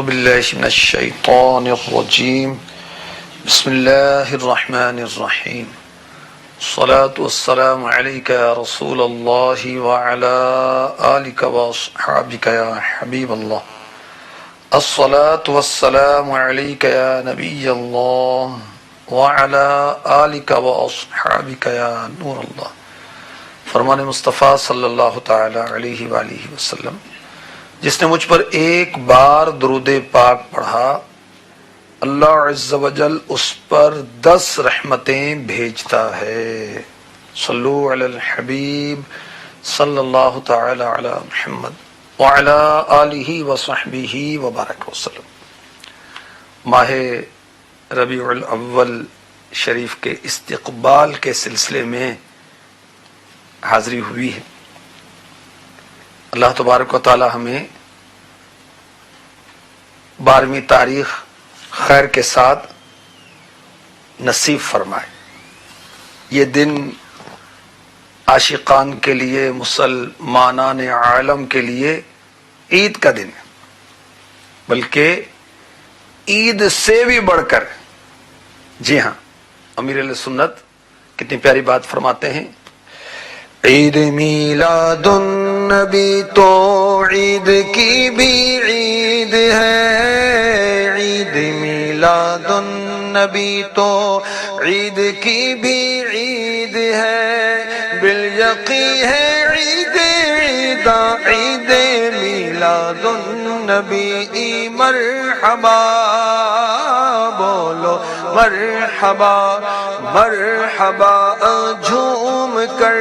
باللہ من الشیطان الرجیم بسم اللہ الرحمن الرحیم الصلاة والسلام علیک یا رسول اللہ وعلا آلک واصحابک یا حبیب اللہ الصلاة والسلام علیک یا نبی اللہ وعلا آلک واصحابک یا نور اللہ۔ فرمان مصطفیٰ صلی اللہ تعالی علیہ وآلہ وسلم، جس نے مجھ پر ایک بار درود پاک پڑھا اللہ عز و جل اس پر 10 رحمتیں بھیجتا ہے۔ صلو علی الحبیب صلی اللہ تعالی علی محمد وعلی آلہ وصحبہ وبارک وسلم۔ ماہ ربیع الاول شریف کے استقبال کے سلسلے میں حاضری ہوئی ہے۔ اللہ تبارک و تعالی ہمیں 12ویں تاریخ خیر کے ساتھ نصیب فرمائے۔ یہ دن عاشقان کے لیے، مسلمانان عالم کے لیے عید کا دن ہے، بلکہ عید سے بھی بڑھ کر، جی ہاں، امیر اہل سنت کتنی پیاری بات فرماتے ہیں، عید میلاد النبی تو عید کی بھی عید ہے، عید میلاد النبی تو عید کی بھی عید ہے، بالیقین ہے عید عیدا عید میلاد النبی، مرحبا بولو مرحبا مرحبا، جھوم کر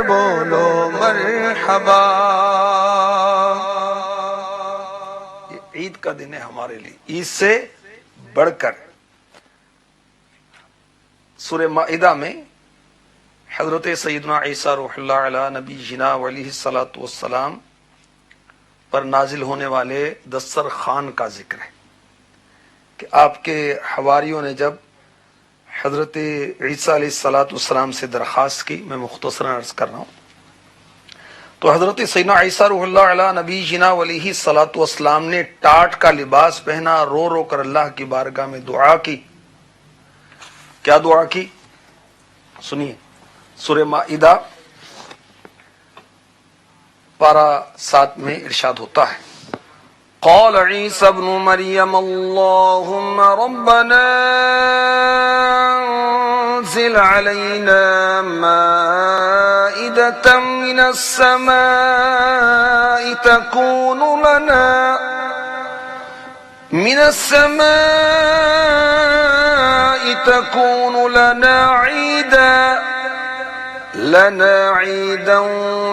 بولو مرحبا۔ یہ عید کا دن ہے ہمارے لیے، عید سے بڑھ کر۔ سورہ مائدہ میں حضرت سیدنا عیسیٰ روح اللہ علیہ نبینا علیہ الصلوۃ والسلام پر نازل ہونے والے دسترخوان کا ذکر ہے کہ آپ کے حواریوں نے جب حضرت عیسیٰ علیہ الصلوۃ والسلام سے درخواست کی، میں مختصراً عرض کر رہا ہوں، تو حضرت سیدنا عیسیٰ روح اللہ علیہ نبی جنا علیہ الصلوۃ والسلام نے ٹاٹ کا لباس پہنا، رو رو کر اللہ کی بارگاہ میں دعا کی۔ کیا دعا کی؟ سنیے، سورہ مائدہ پارہ 7 میں ارشاد ہوتا ہے، قال عیسی ابن مریم اللہم ربنا انزل علینا مائدة من السماء تكون لنا عيدا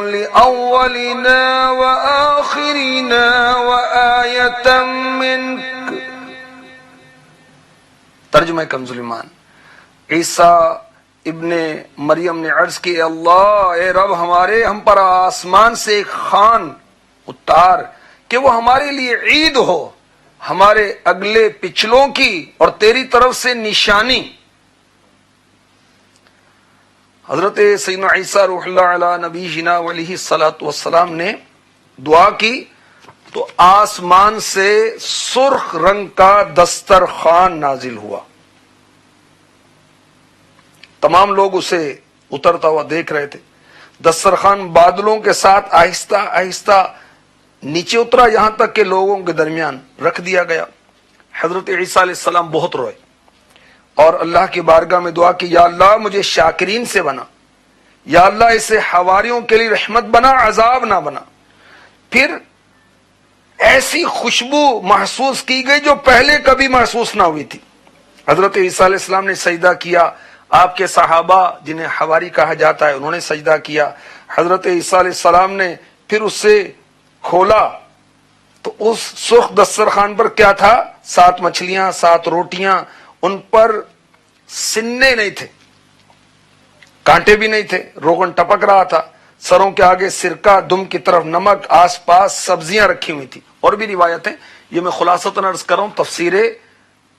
لأولنا وآخرنا وآية منك۔ ترجمہ کنز ایمان، عیسیٰ ابن مریم نے عرض کی، اے اللہ، اے رب ہمارے، ہم پر آسمان سے ایک خوان اتار کہ وہ ہمارے لیے عید ہو، ہمارے اگلے پچھلوں کی اور تیری طرف سے نشانی۔ حضرت سیدنا عیسیٰ روح اللہ علیہ نبی جنا علیہ الصلوۃ والسلام نے دعا کی تو آسمان سے سرخ رنگ کا دسترخوان نازل ہوا۔ تمام لوگ اسے اترتا ہوا دیکھ رہے تھے۔ دسترخوان بادلوں کے ساتھ آہستہ آہستہ نیچے اترا، یہاں تک کہ لوگوں کے درمیان رکھ دیا گیا۔ حضرت عیسیٰ علیہ السلام بہت روئے اور اللہ کی بارگاہ میں دعا کی، یا اللہ مجھے شاکرین سے بنا، یا اللہ اسے حواریوں کے لیے رحمت بنا، عذاب نہ بنا۔ پھر ایسی خوشبو محسوس کی گئی جو پہلے کبھی محسوس نہ ہوئی تھی۔ حضرت عیسیٰ علیہ السلام نے سجدہ کیا، آپ کے صحابہ جنہیں حواری کہا جاتا ہے انہوں نے سجدہ کیا۔ حضرت عیسیٰ علیہ السلام نے پھر اس سے کھولا تو اس سرخ دسترخوان پر کیا تھا؟ 7 مچھلیاں، 7 روٹیاں، ان پر سننے نہیں تھے، کانٹے بھی نہیں تھے، روغن ٹپک رہا تھا، سروں کے آگے سرکہ، دم کی طرف نمک، آس پاس سبزیاں رکھی ہوئی تھی۔ اور بھی روایتیں، یہ میں خلاصتاً عرض کر رہا ہوں تفسیر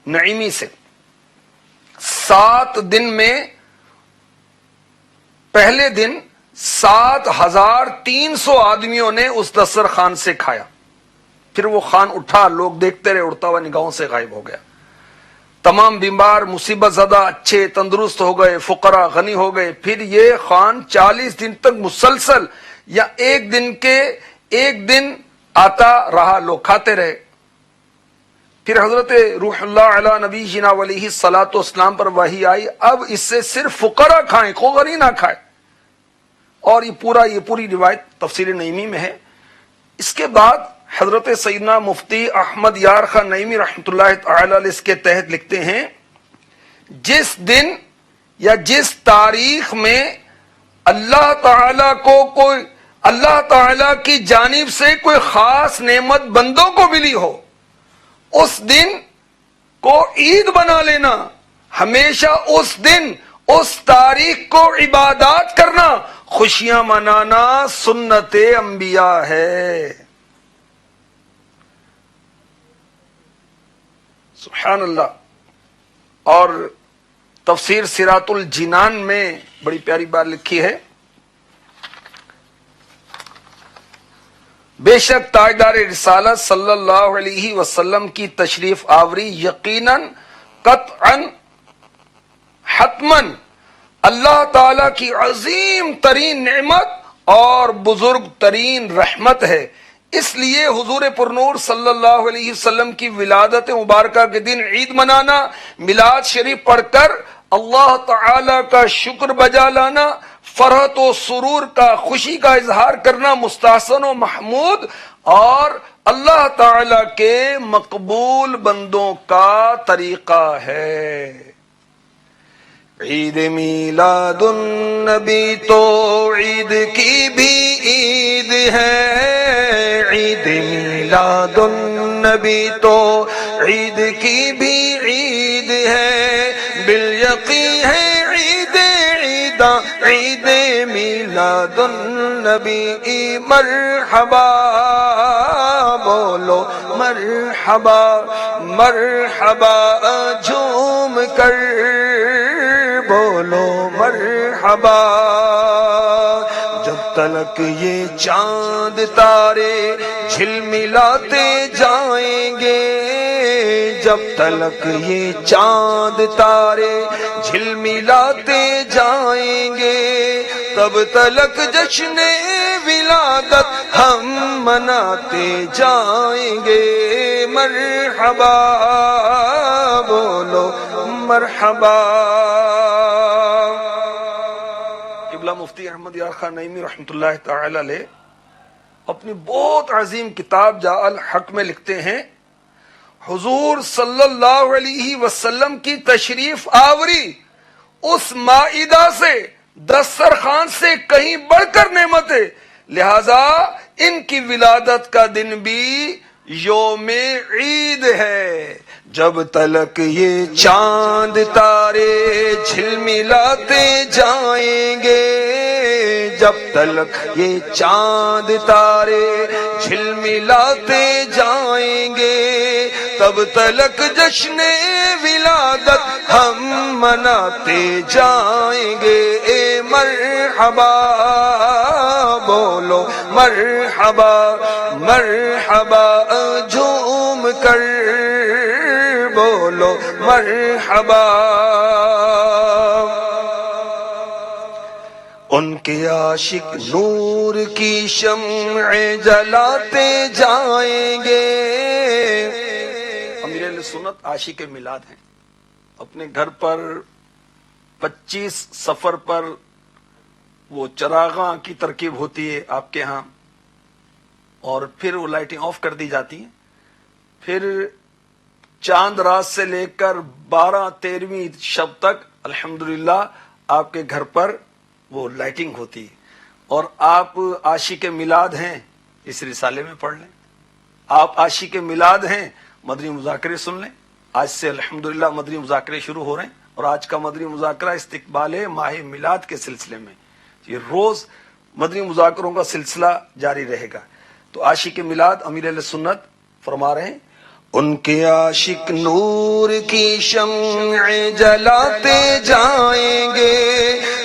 نعیمی سے۔ 7 دن میں پہلے دن 7300 آدمیوں نے اس دسترخوان سے کھایا، پھر وہ خان اٹھا، لوگ دیکھتے رہے، اڑتا ہوا نگاہوں سے غائب ہو گیا۔ تمام بیمار مصیبت زدہ اچھے تندرست ہو گئے، فقراء غنی ہو گئے۔ پھر یہ خان 40 دن تک مسلسل یا ایک دن آتا رہا، لوگ کھاتے رہے۔ پھر حضرت روح اللہ علیہ نبی جنا علیہ الصلوۃ والسلام پر وحی آئی، اب اس سے صرف فقراء کھائیں، کوئی غنی نہ کھائے۔ اور یہ پوری روایت تفسیر نعیمی میں ہے۔ اس کے بعد حضرت سیدنا مفتی احمد یار خان نعیمی رحمۃ اللہ تعالی علیہ اس کے تحت لکھتے ہیں، جس دن یا جس تاریخ میں اللہ تعالی کی جانب سے کوئی خاص نعمت بندوں کو ملی ہو، اس دن کو عید بنا لینا، ہمیشہ اس دن اس تاریخ کو عبادات کرنا، خوشیاں منانا سنت انبیاء ہے۔ سبحان اللہ۔ اور تفسیر صراط الجنان میں بڑی پیاری بات لکھی ہے، بے شک تاجدار رسالت صلی اللہ علیہ وسلم کی تشریف آوری یقیناً قطعاً حتماً اللہ تعالی کی عظیم ترین نعمت اور بزرگ ترین رحمت ہے۔ اس لیے حضور پرنور صلی اللہ علیہ وسلم کی ولادت مبارکہ کے دن عید منانا، میلاد شریف پڑھ کر اللہ تعالی کا شکر بجا لانا، فرحت و سرور کا، خوشی کا اظہار کرنا مستحسن و محمود اور اللہ تعالی کے مقبول بندوں کا طریقہ ہے۔ عید میلاد النبی تو عید کی بھی عید ہے، عید میلاد النبی تو عید کی بھی عید ہے، بالیقین ہے عید عیداں عید میلاد النبی، مرحبا بولو مرحبا مرحبا، جھوم کر بولو مرحبا۔ جب تلک یہ چاند تارے جھلملاتے جائیں گے، جب تلک یہ چاند تارے جھلملاتے جائیں گے، تب تلک جشن ولادت ہم مناتے جائیں گے، مرحبا بولو مرحبا۔ قبلہ مفتی احمد یار خان نعیمی رحمۃ اللہ تعالی علیہ اپنی بہت عظیم کتاب جاء الحق میں لکھتے ہیں، حضور صلی اللہ علیہ وسلم کی تشریف آوری اس مائدہ سے، دسترخوان سے کہیں بڑھ کر نعمت ہے، لہذا ان کی ولادت کا دن بھی یوم عید ہے۔ جب تلک یہ چاند تارے جھلملاتے جائیں گے، جب تلک یہ چاند تارے جھلملاتے جائیں گے، تب تلک جشن ولادت ہم مناتے جائیں گے، اے مرحبا بولو مرحبا مرحبا، جھوم کر بولو مرحبا۔ ان کے عاشق نور کی شمع جلاتے جائیں گے۔ امیر اہل سنت عاشق میلاد ہیں، اپنے گھر پر 25 سفر پر وہ چراغاں کی ترکیب ہوتی ہے آپ کے ہاں، اور پھر وہ لائٹیں آف کر دی جاتی ہیں، پھر چاند رات سے لے کر 12-13ویں شب تک الحمدللہ آپ کے گھر پر وہ لائٹنگ ہوتی ہے۔ اور آپ عاشق میلاد ہیں، اس رسالے میں پڑھ لیں۔ آپ عاشق میلاد ہیں، مدنی مذاکرے سن لیں۔ آج سے الحمدللہ مدنی مذاکرے شروع ہو رہے ہیں، اور آج کا مدنی مذاکرہ استقبال ماہ میلاد کے سلسلے میں، یہ روز مدنی مذاکروں کا سلسلہ جاری رہے گا۔ تو عاشق میلاد امیر اہل سنت فرما رہے ہیں، ان کے عاشق نور کی شمع جلاتے جائیں گے،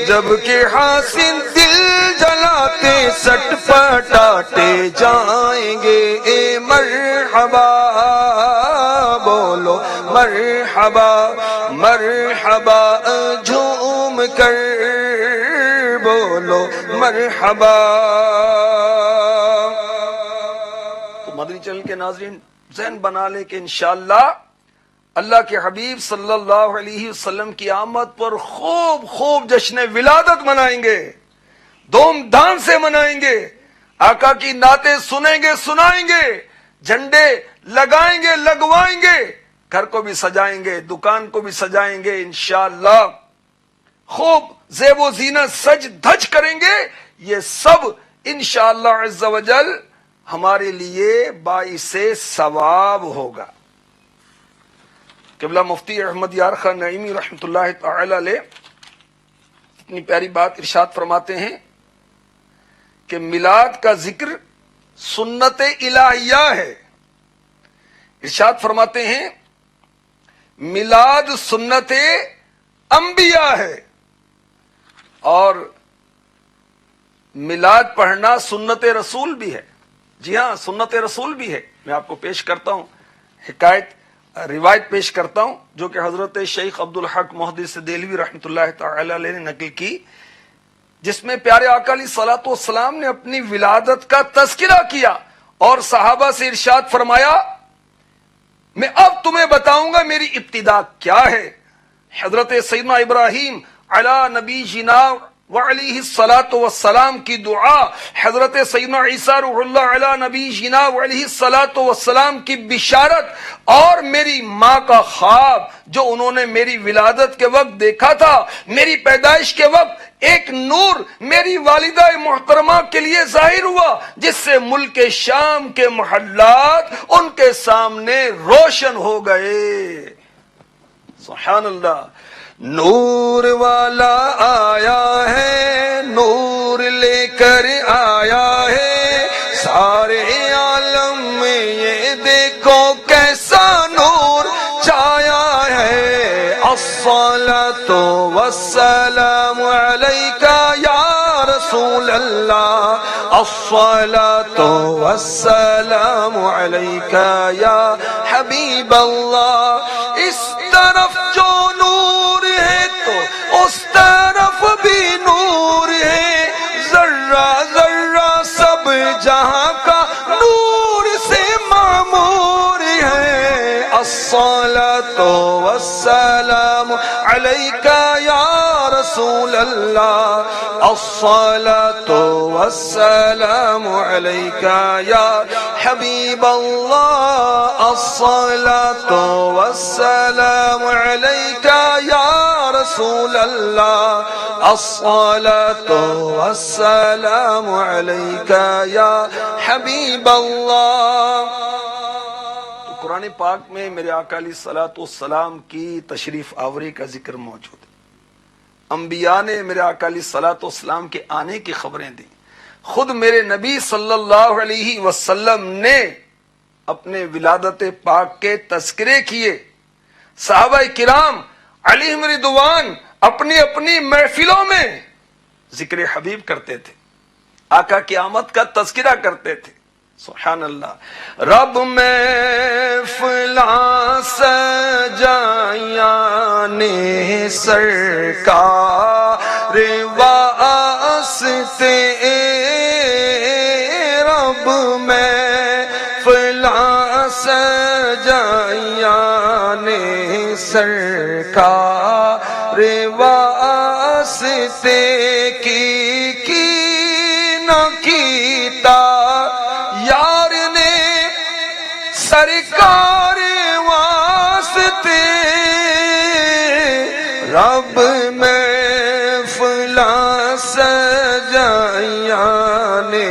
جب کہ حاسد دل جلاتے سٹ پٹاتے جائیں گے، اے مرحبا بولو مرحبا مرحبا، جھوم کر بولو مرحبا۔ تو مدنی چینل کے ناظرین ذہن بنا لے کہ انشاءاللہ اللہ کے حبیب صلی اللہ علیہ وسلم کی آمد پر خوب خوب جشن ولادت منائیں گے، دھوم دھام سے منائیں گے، آقا کی نعتیں سنیں گے سنائیں گے، جھنڈے لگائیں گے لگوائیں گے، گھر کو بھی سجائیں گے، دکان کو بھی سجائیں گے، انشاءاللہ خوب زیب و زینت سج دھج کریں گے۔ یہ سب انشاءاللہ عز و جل ہمارے لیے باعث ثواب ہوگا۔ قبلہ مفتی احمد یار خان نعیمی رحمۃ اللہ تعالی علیہ اتنی پیاری بات ارشاد فرماتے ہیں کہ میلاد کا ذکر سنت الہیہ ہے۔ ارشاد فرماتے ہیں میلاد سنت انبیاء ہے، اور میلاد پڑھنا سنت رسول بھی ہے۔ جی ہاں، سنت رسول بھی ہے۔ میں آپ کو پیش کرتا ہوں روایت پیش کرتا ہوں جو کہ حضرت شیخ عبدالحق محدث دہلوی رحمۃ اللہ تعالی علیہ نے نقل کی، جس میں پیارے آقا علیہ الصلوۃ والسلام نے اپنی ولادت کا تذکرہ کیا اور صحابہ سے ارشاد فرمایا میں اب تمہیں بتاؤں گا میری ابتدا کیا ہے۔ حضرت سیدنا ابراہیم علی نبی جنا وعلیہ الصلوۃ والسلام کی دعا، حضرت سیدنا عیسیٰ روح اللہ علی نبی جنا وعلیہ الصلوۃ والسلام کی بشارت، اور میری ماں کا خواب جو انہوں نے میری ولادت کے وقت دیکھا تھا، میری پیدائش کے وقت ایک نور میری والدہ محترمہ کے لیے ظاہر ہوا جس سے ملک شام کے محلات ان کے سامنے روشن ہو گئے۔ سبحان اللہ۔ نور والا آیا ہے، نور لے کر آیا ہے، سارے عالم میں یہ دیکھو کیسا نور چھایا ہے۔ الصلاۃ والسلام علیکہ یا رسول اللہ، الصلاۃ والسلام علیکہ یا حبیب اللہ۔ اس طرف جو نور ہے تو اس طرف بھی نور ہے، ذرہ ذرہ سب جہاں کا نور سے معمور ہے۔ الصلاۃ والسلام علیکہ یا رسول اللہ، الصلاۃ والسلام علیکہ یا حبیب اللہ، الصلاۃ والسلام علیکہ یا رسول اللہ، الصلاۃ والسلام علیکہ یا حبیب اللہ۔ تو قرآن پاک میں میرے آقا علیہ الصلوۃ والسلام کی تشریف آوری کا ذکر موجود ہے۔ انبیاء نے میرے آقا علیہ الصلوۃ والسلام کے آنے کی خبریں دیں، خود میرے نبی صلی اللہ علیہ وسلم نے اپنے ولادت پاک کے تذکرے کیے، صحابہ کرام علیہم رضوان اپنی اپنی محفلوں میں ذکر حبیب کرتے تھے، آقا کی آمد کا تذکرہ کرتے تھے۔ سبحان اللہ۔ رب محفلاں سجائیاں نے سرکار واسطے، رب محفلاں سجائیاں نے سرکار واسطے، کی نہ کیتا یار نے سرکار واسطے، رب محفلاں سجائیاں نے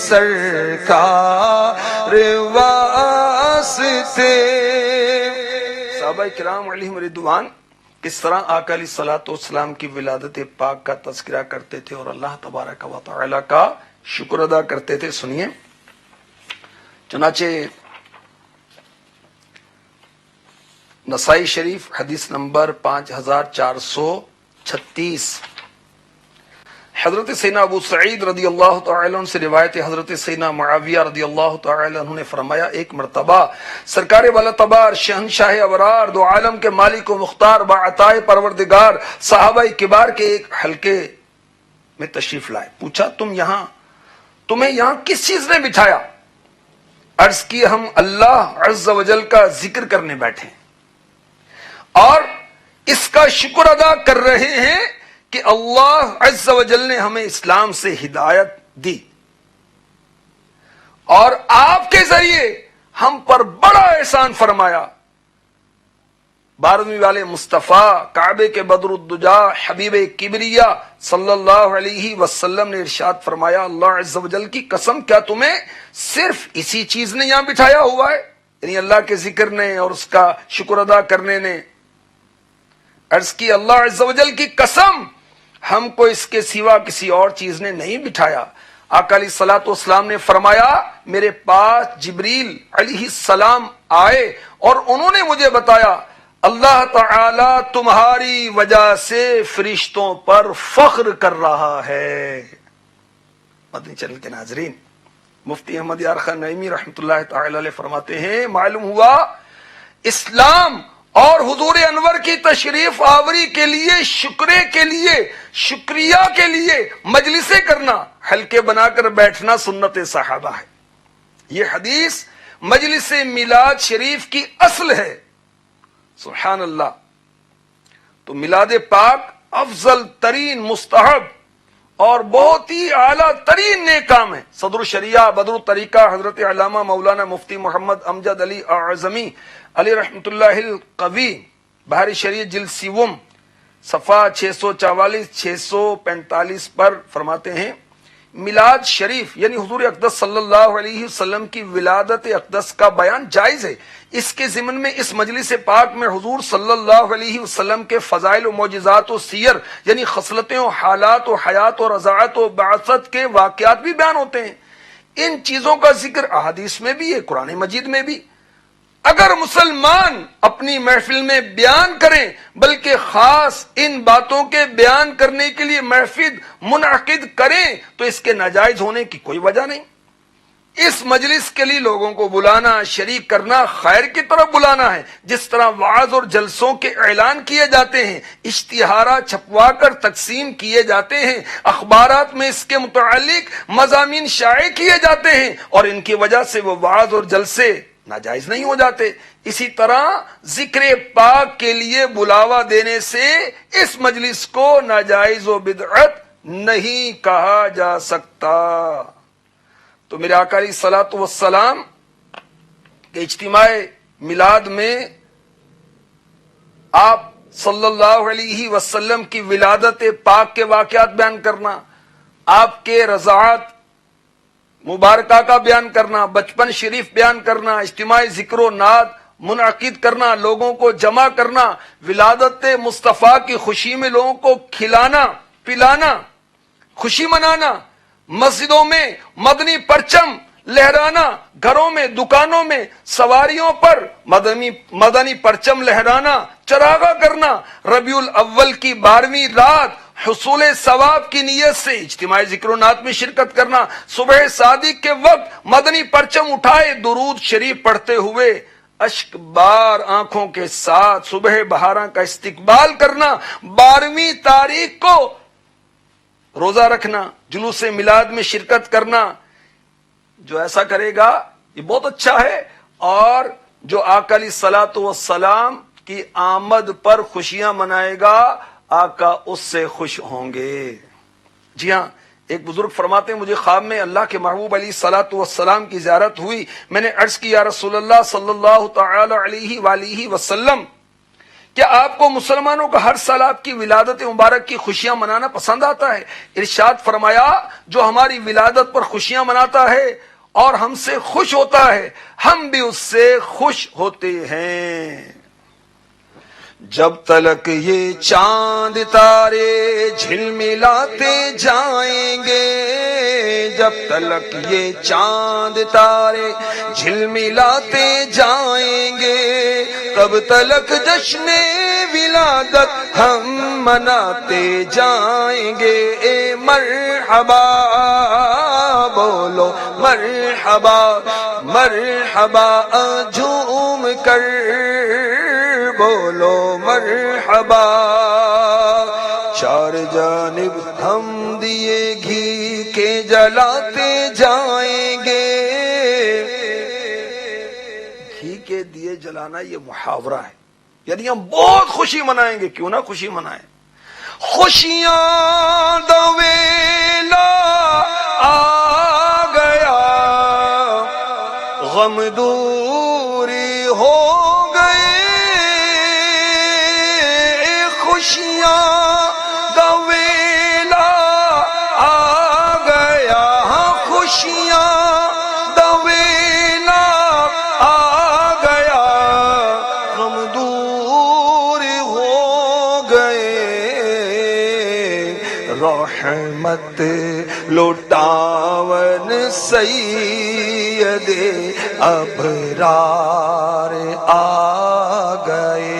سرکار واسطے۔ صحابہ کرام علیہم رضوان کس طرح آقا علیہ الصلوۃ والسلام کی ولادت پاک کا تذکرہ کرتے تھے اور اللہ تبارک و تعالی کا شکر ادا کرتے تھے، سنیے۔ چنانچہ نسائی شریف حدیث نمبر 5436، حضرت سیدنا ابو سعید رضی اللہ تعالی عنہ سے روایت ہے، حضرت سیدنا معاویہ رضی اللہ تعالی عنہ نے فرمایا ایک مرتبہ سرکار والا تبار شہنشاہ ابرار دو عالم کے مالک و مختار باعطائے پروردگار صحابہ کبار کے ایک حلقے میں تشریف لائے. پوچھا تمہیں یہاں کس چیز نے بٹھایا؟ عرض کی ہم اللہ عز و جل کا ذکر کرنے بیٹھے اور اس کا شکر ادا کر رہے ہیں کہ اللہ عز و جل نے ہمیں اسلام سے ہدایت دی اور آپ کے ذریعے ہم پر بڑا احسان فرمایا. 12ویں والے مصطفیٰ کعبے کے بدر الدجا حبیب کبریا صلی اللہ علیہ وسلم نے ارشاد فرمایا اللہ عز و جل کی قسم کیا تمہیں صرف اسی چیز نے یہاں بٹھایا ہوا ہے، یعنی اللہ کے ذکر نے اور اس کا شکر ادا کرنے نے؟ عرض کی اللہ عز و جل کی قسم ہم کو اس کے سوا کسی اور چیز نے نہیں بٹھایا. آقا علیہ الصلوۃ والسلام نے فرمایا میرے پاس جبریل علیہ السلام آئے اور انہوں نے مجھے بتایا اللہ تعالی تمہاری وجہ سے فرشتوں پر فخر کر رہا ہے. مدنی چینل کے ناظرین، مفتی احمد یار خان نعیمی رحمۃ اللہ تعالی علیہ فرماتے ہیں معلوم ہوا اسلام اور حضور انور کی تشریف آوری کے لیے شکرے کے لیے شکریہ کے لیے مجلسیں کرنا حلقے بنا کر بیٹھنا سنت صحابہ ہے. یہ حدیث مجلس میلاد شریف کی اصل ہے. سبحان اللہ. تو میلاد پاک افضل ترین مستحب اور بہت ہی اعلیٰ ترین نیک کام ہے. صدر الشریعہ بدر الطریقہ حضرت علامہ مولانا مفتی محمد امجد علی اعظمی علی رحمت اللہ القوی بحر شریعت جلد سیوم صفحہ 644 645 پر فرماتے ہیں میلاد شریف یعنی حضور اقدس صلی اللہ علیہ وسلم کی ولادت اقدس کا بیان جائز ہے. اس کے ضمن میں اس مجلس پاک میں حضور صلی اللہ علیہ وسلم کے فضائل و معجزات و سیر یعنی خصلتیں و حالات و حیات و رضاعت و بعثت کے واقعات بھی بیان ہوتے ہیں. ان چیزوں کا ذکر احادیث میں بھی ہے، قرآن مجید میں بھی. اگر مسلمان اپنی محفل میں بیان کریں بلکہ خاص ان باتوں کے بیان کرنے کے لیے محفل منعقد کریں تو اس کے ناجائز ہونے کی کوئی وجہ نہیں. اس مجلس کے لیے لوگوں کو بلانا، شریک کرنا، خیر کی طرف بلانا ہے. جس طرح وعظ اور جلسوں کے اعلان کیے جاتے ہیں، اشتہارات چھپوا کر تقسیم کیے جاتے ہیں، اخبارات میں اس کے متعلق مضامین شائع کیے جاتے ہیں اور ان کی وجہ سے وہ وعظ اور جلسے ناجائز نہیں ہو جاتے. اسی طرح ذکر پاک کے لیے بلاوا دینے سے اس مجلس کو ناجائز و بدعت نہیں کہا جا سکتا. تو میرے آقا علیہ الصلوۃ والسلام کے اجتماع میلاد میں آپ صلی اللہ علیہ وسلم کی ولادت پاک کے واقعات بیان کرنا، آپ کے رضاعت مبارکہ کا بیان کرنا، بچپن شریف بیان کرنا، اجتماع ذکر و ناد منعقد کرنا، لوگوں کو جمع کرنا، ولادت مصطفیٰ کی خوشی میں لوگوں کو کھلانا پلانا، خوشی منانا، مسجدوں میں مدنی پرچم لہرانا، گھروں میں دکانوں میں سواریوں پر مدنی پرچم لہرانا، چراغاں کرنا، ربیع الاول کی 12ویں رات حصول ثواب کی نیت سے اجتماع ذکر و نات میں شرکت کرنا، صبح صادق کے وقت مدنی پرچم اٹھائے درود شریف پڑھتے ہوئے اشک بار آنکھوں کے ساتھ صبح بہاراں کا استقبال کرنا، 12ویں تاریخ کو روزہ رکھنا، جلوس میلاد میں شرکت کرنا. جو ایسا کرے گا یہ بہت اچھا ہے، اور جو آقا علیہ الصلوۃ والسلام کی آمد پر خوشیاں منائے گا آقا اس سے خوش ہوں گے. جی ہاں، ایک بزرگ فرماتے ہیں مجھے خواب میں اللہ کے محبوب علیہ الصلوۃ والسلام کی زیارت ہوئی. میں نے عرض کی یا رسول اللہ صلی اللہ تعالی علیہ وآلہ وسلم، کیا آپ کو مسلمانوں کا ہر سال آپ کی ولادت مبارک کی خوشیاں منانا پسند آتا ہے؟ ارشاد فرمایا جو ہماری ولادت پر خوشیاں مناتا ہے اور ہم سے خوش ہوتا ہے ہم بھی اس سے خوش ہوتے ہیں. جب تلک یہ چاند تارے جھلملاتے جائیں گے، جب تلک یہ چاند تارے جھلملاتے جائیں گے، تب تلک جشن ولادت ہم مناتے جائیں گے، مرحبا بولو مرحبا مرحبا، جھوم کر بولو مرحبا، چار جانب ہم دیے گھی کے جلاتے جائیں گے۔ گھی کے دیے جلانا یہ محاورہ ہے، یعنی ہم بہت خوشی منائیں گے، کیوں نہ خوشی منائیں۔ خوشیاں دا ویلا آ گیا، غم دوری ہو گئے، خوشیاں دا ویلا آ گیا، خوشیاں دا ویلا آ گیا، غم دور ہو گئے، رحمت لوٹاون سید ابرار آ گئے،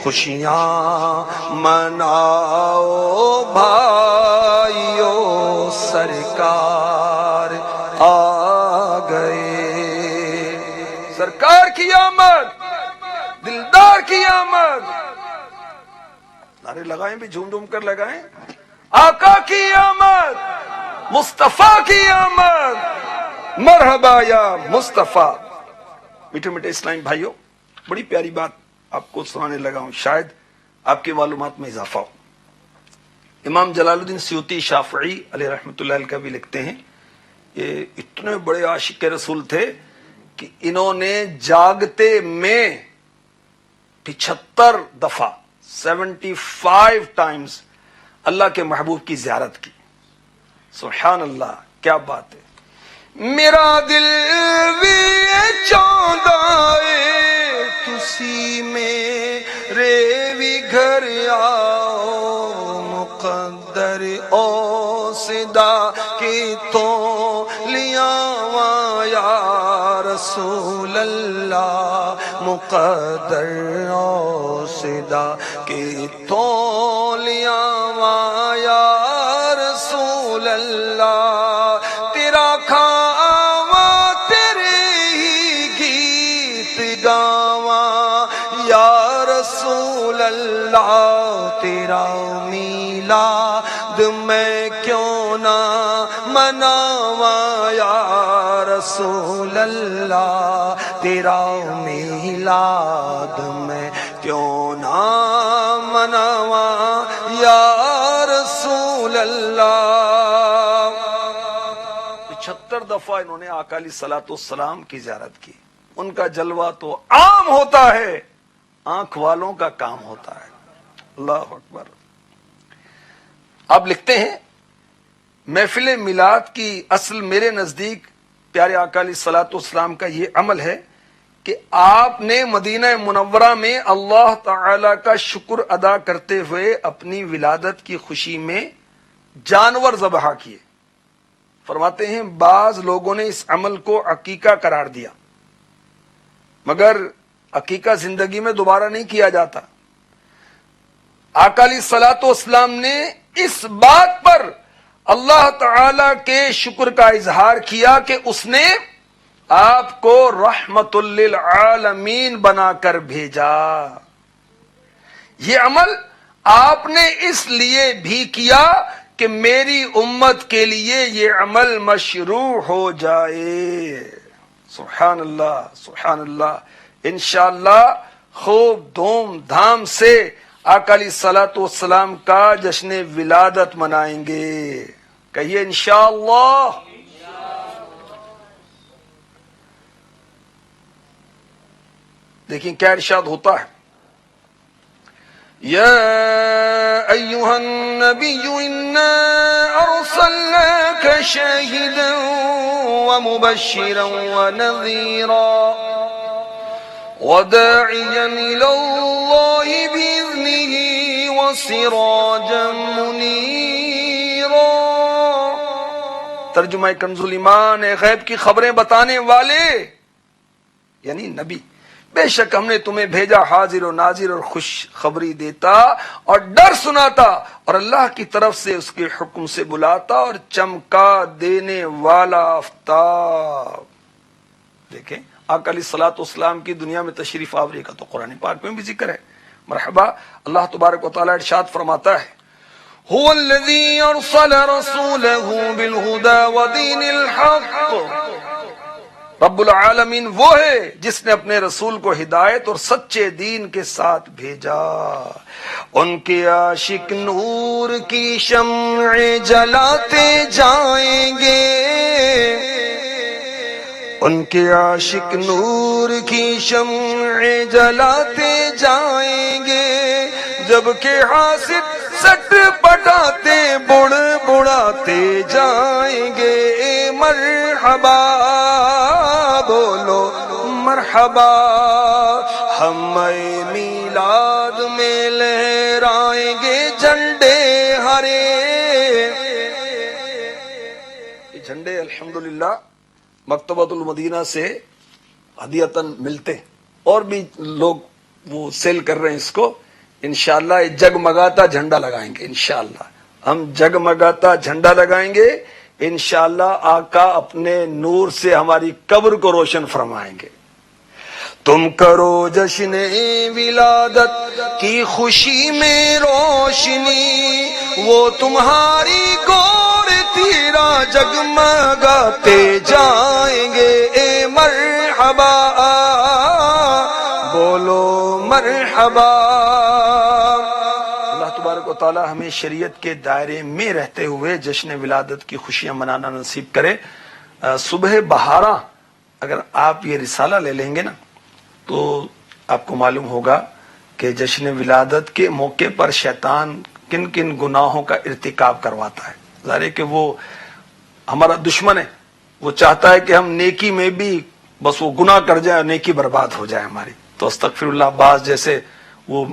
خوشیاں مناؤ بھائیو، سرکار آ گئے، سرکار کی آمد، دلدار کی آمد، نعرے لگائیں بھی، جھوم جھوم کر لگائیں، آقا کی آمد، مصطفیٰ کی آمد، مرحبا یا مصطفیٰ۔ میٹھے میٹھے اسلامی بھائیوں، بڑی پیاری بات آپ کو سنانے لگا ہوں، شاید آپ کی معلومات میں اضافہ ہو۔ امام جلال الدین سیوطی شافعی علیہ رحمۃ اللہ علیہ کا بھی لکھتے ہیں، یہ اتنے بڑے عاشق رسول تھے کہ انہوں نے جاگتے میں 75 دفعہ 75 ٹائمز اللہ کے محبوب کی زیارت کی۔ سبحان اللہ، کیا بات ہے۔ میرا دل بھی چاہتا ہے تسی میرے بھی گھر آؤ، مقدر او صدا کی تو لیاواں یا رسول اللہ، مقدر او صدا کی تو لیاواں یا رسول اللہ، تیرا کھاواں تیرے ہی گیت گاواں یا رسول اللہ، تیرا میلاد میں کیوں نہ مناواں یا رسول اللہ، تیرا میلاد میں کیوں نہ مناواں یا رسول اللہ۔ 75 دفعہ انہوں نے آقا علیہ الصلوۃ والسلام کی زیارت کی۔ ان کا جلوہ تو عام ہوتا ہے، آنکھ والوں کا کام ہوتا ہے۔ اللہ اکبر۔ آپ لکھتے ہیں، محفل میلاد کی اصل میرے نزدیک پیارے آقا علیہ الصلوۃ والسلام کا یہ عمل ہے کہ آپ نے مدینہ منورہ میں اللہ تعالی کا شکر ادا کرتے ہوئے اپنی ولادت کی خوشی میں جانور ذبح کیے۔ فرماتے ہیں بعض لوگوں نے اس عمل کو عقیقہ قرار دیا، مگر عقیقہ زندگی میں دوبارہ نہیں کیا جاتا۔ آقا علیہ الصلوۃ والسلام نے اس بات پر اللہ تعالی کے شکر کا اظہار کیا کہ اس نے آپ کو رحمت للعالمین بنا کر بھیجا۔ یہ عمل آپ نے اس لیے بھی کیا کہ میری امت کے لیے یہ عمل مشروع ہو جائے۔ سبحان اللہ، سبحان اللہ۔ انشاءاللہ خوب دھوم دھام سے آقا علیہ الصلوۃ والسلام کا جشن ولادت منائیں گے، کہیے انشاءاللہ۔ دیکھیں کیا ارشاد ہوتا ہے، یا ایھا النبی انا ارسلناک شاہدا ومبشرا ونذیرا وداعیا الی اللہ باذنہ وسراجا منیرا۔ ترجمہ کنز الایمان، غیب کی خبریں بتانے والے یعنی نبی، بے شک ہم نے تمہیں بھیجا حاضر و ناظر اور خوشخبری دیتا اور ڈر سناتا اور اللہ کی طرف سے اس کے حکم سے بلاتا اور چمکا دینے والا آفتاب. دیکھیں آقا علیہ الصلوۃ والسلام کی دنیا میں تشریف آوری کا تو قرآن پاک میں بھی ذکر ہے. مرحبا. اللہ تبارک و تعالی ارشاد فرماتا ہے هو الذی ارسل رسولہ بالہدی ودین الحق. رب العالمین وہ ہے جس نے اپنے رسول کو ہدایت اور سچے دین کے ساتھ بھیجا. ان کے عاشق نور کی شمع جلاتے جائیں گے. ان کے عاشق نور کی شمع جلاتے جائیں گے جبکہ حاسد سٹ پٹاتے بڑھاتے جائیں گے. مرحبا بولو مرحبا ہم میلاد میں لہرائیں گے جھنڈے ہرے. یہ جھنڈے الحمدللہ مکتبۃ المدینہ سے ہدیتاً ملتے اور بھی لوگ وہ سیل کر رہے ہیں اس کو. انشاءاللہ یہ جگمگاتا جھنڈا لگائیں گے. انشاءاللہ ہم جگمگاتا جھنڈا لگائیں گے. انشاءاللہ آقا اپنے نور سے ہماری قبر کو روشن فرمائیں گے. تم کرو جشن ولادت کی خوشی میں روشنی وہ تمہاری گور تیرا جگمگاتے جائیں گے. اے مرحبا بولو مرحبا. اللہ تبارک و تعالی ہمیں شریعت کے دائرے میں رہتے ہوئے جشن ولادت کی خوشیاں منانا نصیب کرے. صبح بہارا اگر آپ یہ رسالہ لے لیں گے نا تو آپ کو معلوم ہوگا کہ جشن ولادت کے موقع پر شیطان کن کن گناہوں کا ارتکاب کرواتا ہے. ظاہر ہے کہ وہ ہمارا دشمن ہے. وہ چاہتا ہے کہ ہم نیکی میں بھی بس وہ گناہ کر جائے اور نیکی برباد ہو جائے ہماری. تو استغفر اللہ بعض جیسے وہ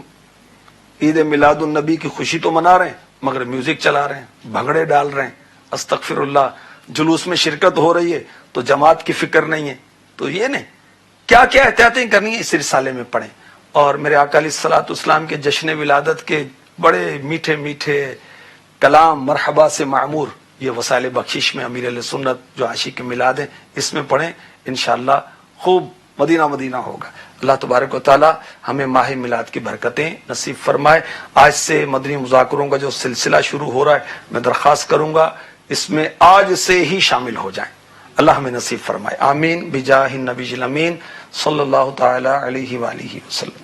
عید میلاد النبی کی خوشی تو منا رہے ہیں مگر میوزک چلا رہے ہیں, بھنگڑے ڈال رہے ہیں. استغفر اللہ. جلوس میں شرکت ہو رہی ہے تو جماعت کی فکر نہیں ہے. تو یہ نہیں کیا کیا احتیاطیں کرنی ہے اس رسالے میں پڑھیں. اور میرے آقا علیہ الصلوۃ والسلام کے جشن ولادت کے بڑے میٹھے میٹھے کلام مرحبا سے معمور یہ وسائل بخشش میں امیر علیہ سنت جو عاشق میلاد ہے اس میں پڑھیں. انشاءاللہ خوب مدینہ مدینہ ہوگا. اللہ تبارک و تعالی ہمیں ماہ میلاد کی برکتیں نصیب فرمائے. آج سے مدنی مذاکروں کا جو سلسلہ شروع ہو رہا ہے میں درخواست کروں گا اس میں آج سے ہی شامل ہو جائیں. اللہ ہمیں نصیب فرمائے. آمین بجاہ النبی الامین صلی اللہ تعالی علیہ وآلہ وسلم.